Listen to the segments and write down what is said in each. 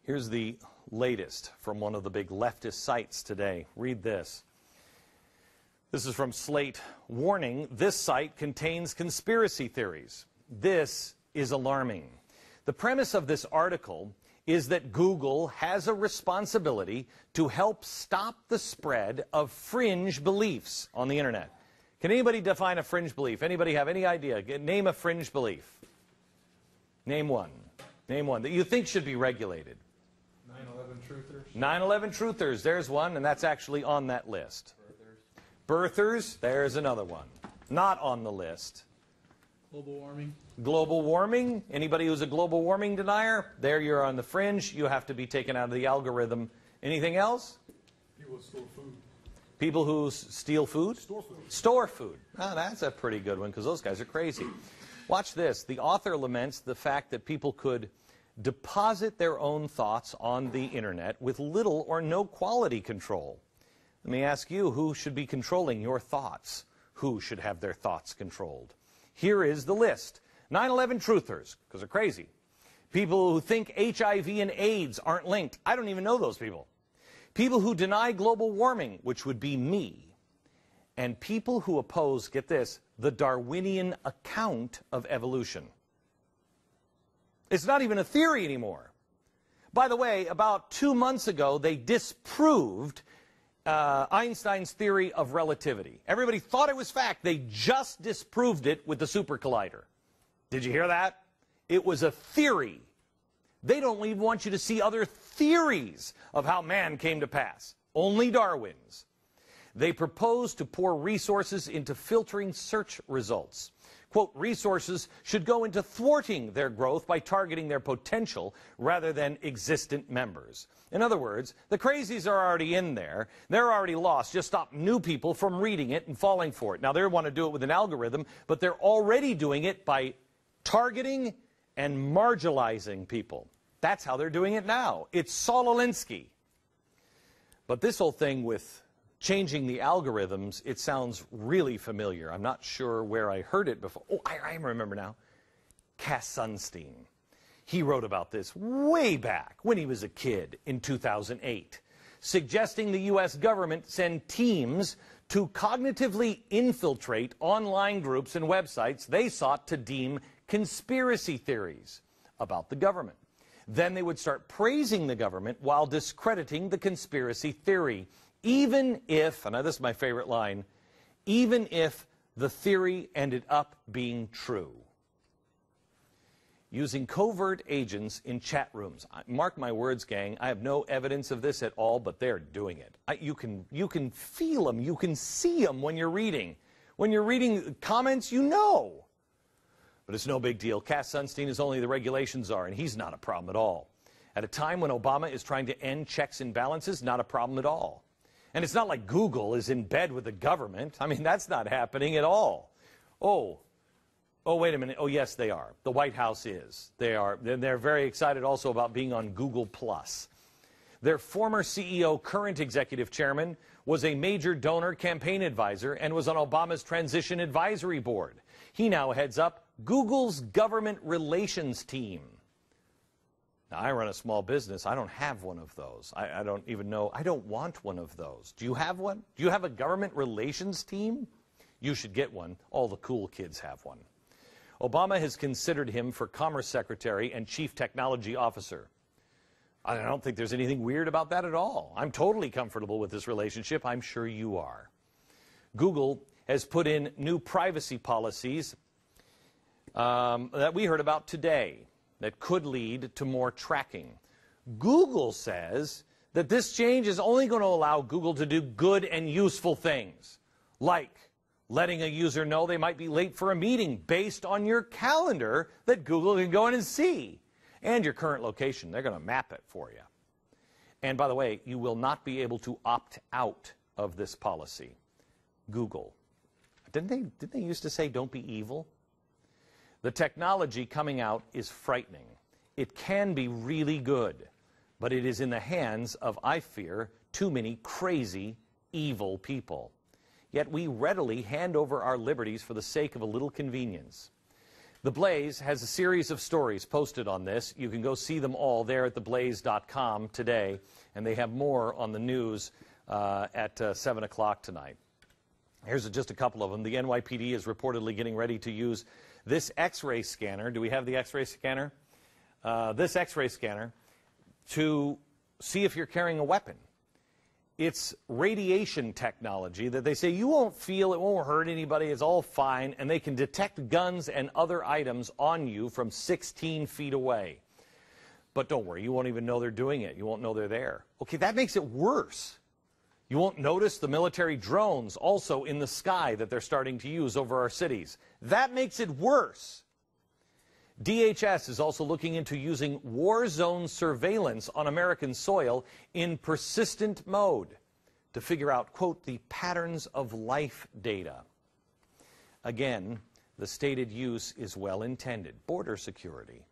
Here's the latest from one of the big leftist sites today. Read this. This is from Slate. Warning, this site contains conspiracy theories. This is alarming. The premise of this article is that Google has a responsibility to help stop the spread of fringe beliefs on the internet. Can anybody define a fringe belief? Anybody have any idea? Name a fringe belief. Name one. Name one that you think should be regulated. 9/11 truthers. 9/11 truthers, there's one, and that's actually on that list. Birthers, there's another one. Not on the list. Global warming. Global warming, anybody who's a global warming denier, there you're on the fringe. You have to be taken out of the algorithm. Anything else? People who store food. People who steal food? Store food. Store food. Oh, that's a pretty good one because those guys are crazy. Watch this. The author laments the fact that people could deposit their own thoughts on the internet with little or no quality control. Let me ask you, who should be controlling your thoughts? Who should have their thoughts controlled? Here is the list. 9/11 truthers, because they're crazy. People who think HIV and AIDS aren't linked. I don't even know those people. People who deny global warming, which would be me. And people who oppose, get this, the Darwinian account of evolution. It's not even a theory anymore. By the way, about 2 months ago, they disproved Einstein's theory of relativity. Everybody thought it was fact. They just disproved it with the super collider. Did you hear that? It was a theory. They don't even want you to see other theories of how man came to pass. Only Darwin's. They propose to pour resources into filtering search results. Quote, resources should go into thwarting their growth by targeting their potential rather than existent members. In other words, the crazies are already in there. They're already lost. Just stop new people from reading it and falling for it. Now, they want to do it with an algorithm, but they're already doing it by targeting and marginalizing people. That's how they're doing it now. It's Saul Alinsky. But this whole thing with changing the algorithms, it sounds really familiar. I'm not sure where I heard it before. Oh, I remember now. Cass Sunstein. He wrote about this way back when he was a kid in 2008, suggesting the U.S. government send teams to cognitively infiltrate online groups and websites they sought to deem conspiracy theories about the government. Then they would start praising the government while discrediting the conspiracy theory, even if, and this is my favorite line, even if the theory ended up being true. Using covert agents in chat rooms. Mark my words, gang, I have no evidence of this at all, but they're doing it. You can feel them, you can see them when you're reading. When you're reading comments, you know. But it's no big deal. Cass Sunstein is only the regulations are, and he's not a problem at all. At a time when Obama is trying to end checks and balances, not a problem at all. And it's not like Google is in bed with the government. I mean, that's not happening at all. Oh, wait a minute. Oh, yes, they are. The White House is. They are. They're very excited also about being on Google+. Their former CEO, current executive chairman, was a major donor campaign advisor and was on Obama's transition advisory board. He now heads up Google's government relations team. Now, I run a small business. I don't have one of those. I don't even know. I don't want one of those. Do you have one? Do you have a government relations team? You should get one. All the cool kids have one. Obama has considered him for Commerce Secretary and Chief Technology Officer. I don't think there's anything weird about that at all. I'm totally comfortable with this relationship. I'm sure you are. Google has put in new privacy policies that we heard about today that could lead to more tracking. Google says that this change is only going to allow Google to do good and useful things, like letting a user know they might be late for a meeting based on your calendar that Google can go in and see, and your current location. They're going to map it for you. And by the way, you will not be able to opt out of this policy. Google. Didn't they used to say don't be evil? The technology coming out is frightening. It can be really good, but it is in the hands of, I fear, too many crazy, evil people. Yet we readily hand over our liberties for the sake of a little convenience. The Blaze has a series of stories posted on this. You can go see them all there at theblaze.com today, and they have more on the news at 7 o'clock tonight. Here's just a couple of them. The NYPD is reportedly getting ready to use this X-ray scanner. Do we have the X-ray scanner? This X-ray scanner to see if you're carrying a weapon. It's radiation technology that they say you won't feel, it won't hurt anybody, it's all fine, and they can detect guns and other items on you from 16 feet away. But don't worry, you won't even know they're doing it. You won't know they're there. Okay, that makes it worse. You won't notice the military drones also in the sky that they're starting to use over our cities. That makes it worse. DHS is also looking into using war zone surveillance on American soil in persistent mode to figure out, quote, the patterns of life data. Again, the stated use is well intended, border security.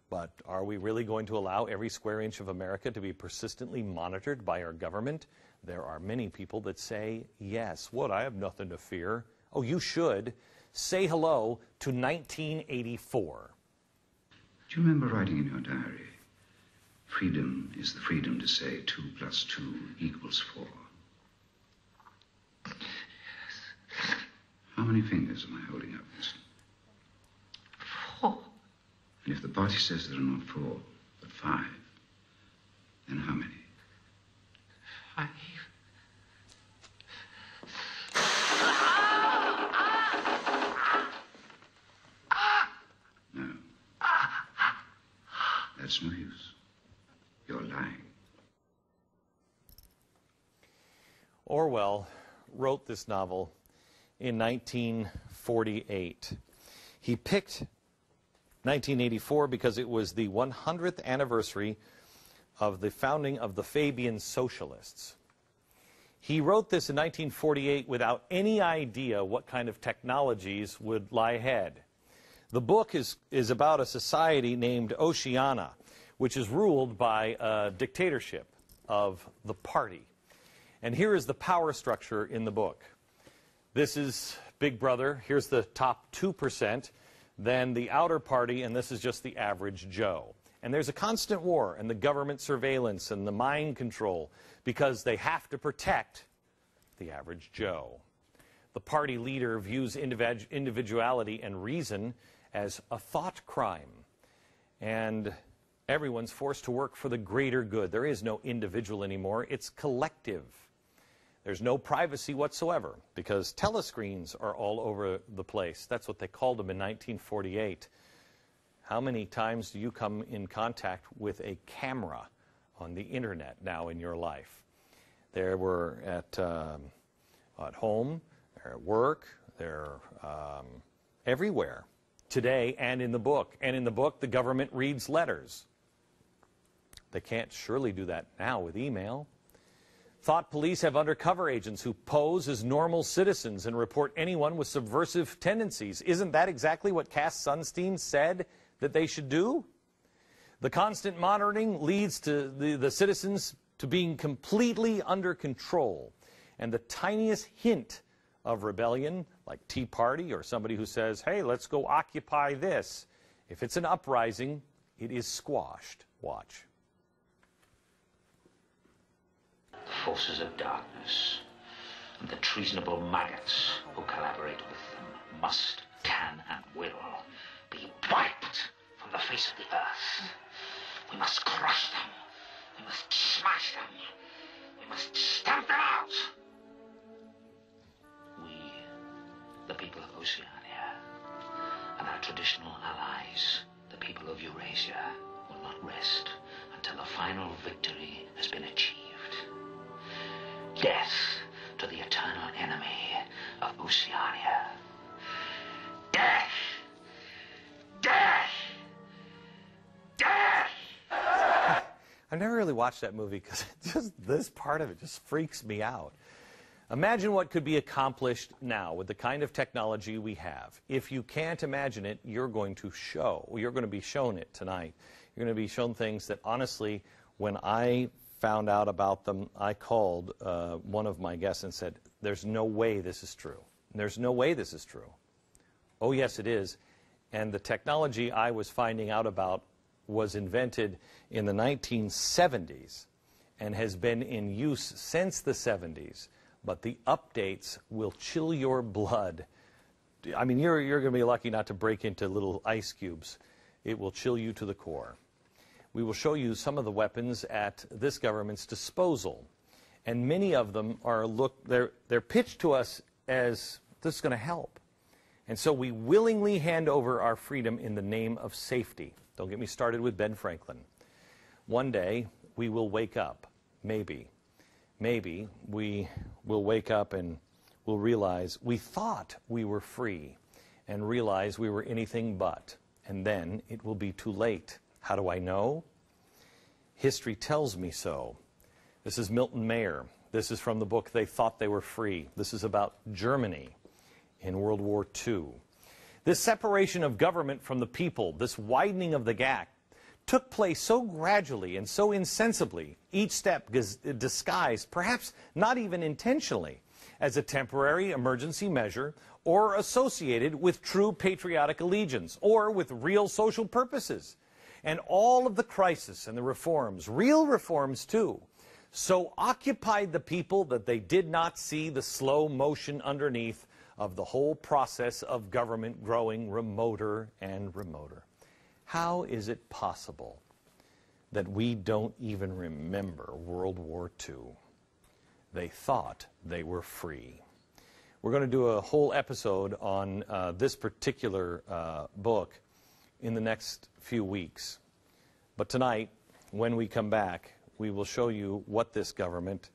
But are we really going to allow every square inch of America to be persistently monitored by our government? There are many people that say, yes, what, I have nothing to fear. Oh, you should. Say hello to 1984. Do you remember writing in your diary, freedom is the freedom to say 2 + 2 = 4? Yes. How many fingers am I holding up, Winston? 4. And if the party says there are not 4, but 5, then how many? 5. No. That's no use. You're lying. Orwell wrote this novel in 1948. He picked 1984 because it was the 100th anniversary of the founding of the Fabian Socialists. He wrote this in 1948 without any idea what kind of technologies would lie ahead. The book is about a society named Oceania, which is ruled by a dictatorship of the party. And here is the power structure in the book. This is Big Brother. Here's the top 2%. Then the outer party, and this is just the average Joe. And there's a constant war, and the government surveillance and the mind control, because they have to protect the average Joe. The party leader views individuality and reason as a thought crime. And everyone's forced to work for the greater good. There is no individual anymore. It's collective. There's no privacy whatsoever because telescreens are all over the place. That's what they called them in 1948. How many times do you come in contact with a camera on the internet now in your life? There were at home, they're at work, they're everywhere today and in the book. And in the book, the government reads letters. They can't surely do that now with email. Thought police have undercover agents who pose as normal citizens and report anyone with subversive tendencies. Isn't that exactly what Cass Sunstein said that they should do? The constant monitoring leads to the citizens to being completely under control. And the tiniest hint of rebellion, like Tea Party or somebody who says, hey, let's go occupy this, if it's an uprising, it is squashed. Watch. The forces of darkness and the treasonable maggots who collaborate with them must, can, and will be wiped from the face of the earth. We must crush them. We must smash them. We must stamp them out. We, the people of Oceania, and our traditional allies, the people of Eurasia, will not rest until the final victory has been achieved. Death to the eternal enemy of Oceania. Death! Death! Death! I've never really watched that movie because just this part of it just freaks me out. Imagine what could be accomplished now with the kind of technology we have. If you can't imagine it, you're going to be shown it tonight. You're going to be shown things that honestly, when I found out about them, I called one of my guests and said, there's no way this is true. There's no way this is true. Oh, yes, it is. And the technology I was finding out about was invented in the 1970s and has been in use since the 70s. But the updates will chill your blood. I mean, you're going to be lucky not to break into little ice cubes. It will chill you to the core. We will show you some of the weapons at this government's disposal. And many of them are, they're pitched to us as this is going to help. And so we willingly hand over our freedom in the name of safety. Don't get me started with Ben Franklin. One day, we will wake up. Maybe we will wake up and we'll realize we thought we were free and realize we were anything but. And then it will be too late. How do I know? History tells me so. This is Milton Mayer. This is from the book They Thought They Were Free. This is about Germany in World War II. This separation of government from the people, this widening of the gap, took place so gradually and so insensibly, each step disguised, perhaps not even intentionally, as a temporary emergency measure or associated with true patriotic allegiance or with real social purposes. And all of the crisis and the reforms, real reforms too, so occupied the people that they did not see the slow motion underneath of the whole process of government growing remoter and remoter. How is it possible that we don't even remember World War II? They thought they were free. We're going to do a whole episode on this particular book in the next few weeks. But tonight, when we come back, we will show you what this government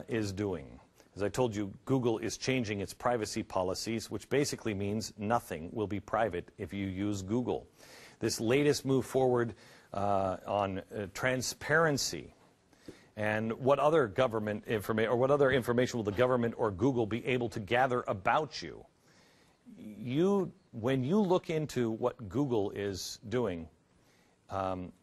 is doing. As I told you, Google is changing its privacy policies, which basically means nothing will be private if you use Google. This latest move forward on transparency and what other government information or what other information will the government or Google be able to gather about you? When you look into what Google is doing,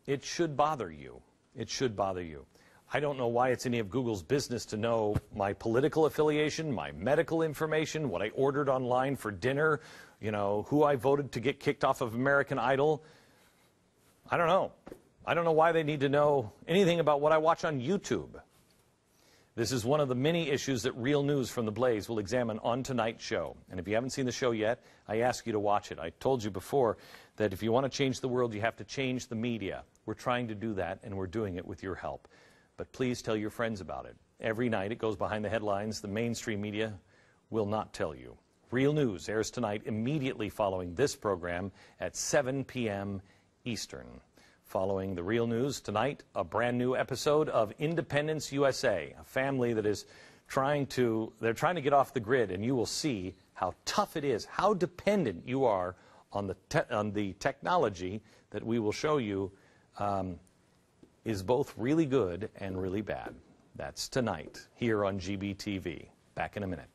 it should bother you. It should bother you. I don't know why it's any of Google's business to know my political affiliation, my medical information, what I ordered online for dinner, you know, who I voted to get kicked off of American Idol. I don't know. I don't know why they need to know anything about what I watch on YouTube. This is one of the many issues that Real News from the Blaze will examine on tonight's show. And if you haven't seen the show yet, I ask you to watch it. I told you before that if you want to change the world, you have to change the media. We're trying to do that, and we're doing it with your help. But please tell your friends about it. Every night it goes behind the headlines. The mainstream media will not tell you. Real News airs tonight immediately following this program at 7 p.m. Eastern. Following the Real News tonight, a brand new episode of Independence USA, a family that is trying to get off the grid, and you will see how tough it is, how dependent you are on the technology that we will show you is both really good and really bad. That's tonight here on GBTV. Back in a minute.